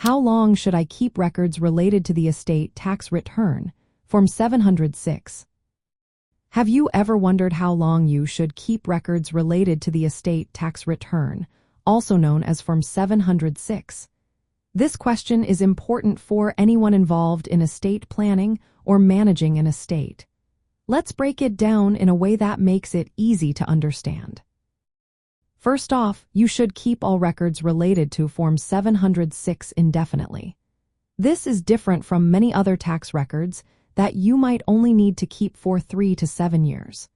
How long should I keep records related to the estate tax return? Form 706. Have you ever wondered how long you should keep records related to the estate tax return, also known as Form 706? This question is important for anyone involved in estate planning or managing an estate. Let's break it down in a way that makes it easy to understand. First off, you should keep all records related to Form 706 indefinitely. This is different from many other tax records that you might only need to keep for 3 to 7 years.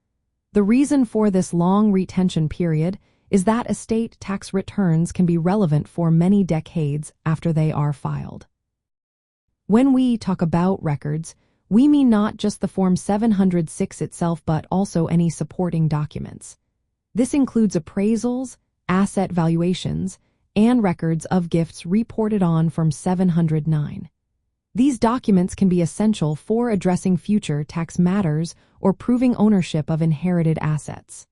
The reason for this long retention period is that estate tax returns can be relevant for many decades after they are filed. When we talk about records, we mean not just the Form 706 itself but also any supporting documents. This includes appraisals, asset valuations, and records of gifts reported on Form 709. These documents can be essential for addressing future tax matters or proving ownership of inherited assets.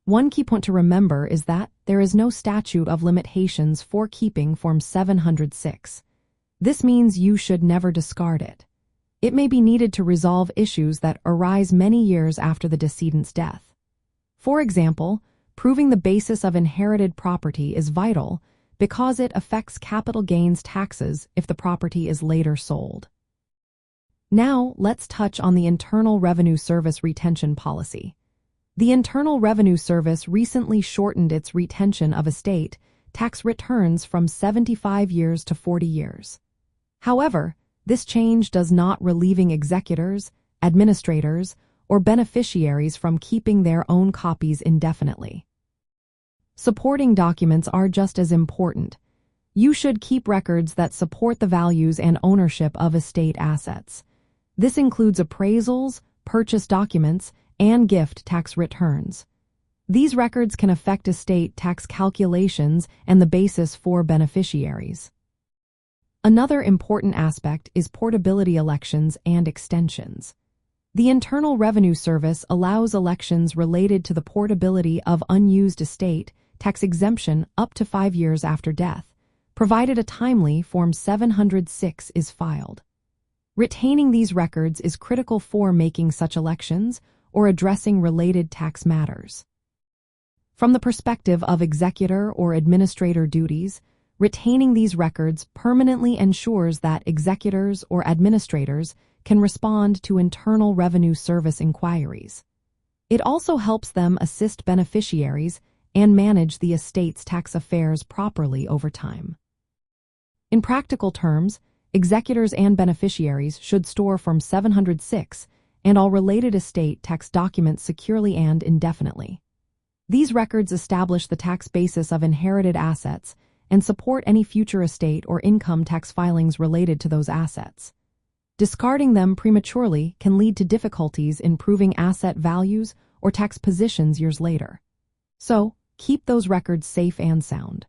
One key point to remember is that there is no statute of limitations for keeping Form 706. This means you should never discard it. It may be needed to resolve issues that arise many years after the decedent's death. For example, proving the basis of inherited property is vital because it affects capital gains taxes if the property is later sold. Now, let's touch on the Internal Revenue Service retention policy. The Internal Revenue Service recently shortened its retention of estate tax returns from 75 years to 40 years. However, this change does not relieving executors, administrators, or beneficiaries from keeping their own copies indefinitely. Supporting documents are just as important. You should keep records that support the values and ownership of estate assets. This includes appraisals, purchase documents, and gift tax returns. These records can affect estate tax calculations and the basis for beneficiaries. Another important aspect is portability elections and extensions. The Internal Revenue Service allows elections related to the portability of unused estate tax exemption up to 5 years after death, provided a timely Form 706 is filed. Retaining these records is critical for making such elections or addressing related tax matters. From the perspective of executor or administrator duties, retaining these records permanently ensures that executors or administrators can respond to Internal Revenue Service inquiries. It also helps them assist beneficiaries and manage the estate's tax affairs properly over time. In practical terms, executors and beneficiaries should store Form 706 and all related estate tax documents securely and indefinitely. These records establish the tax basis of inherited assets and support any future estate or income tax filings related to those assets. Discarding them prematurely can lead to difficulties in proving asset values or tax positions years later. So, keep those records safe and sound.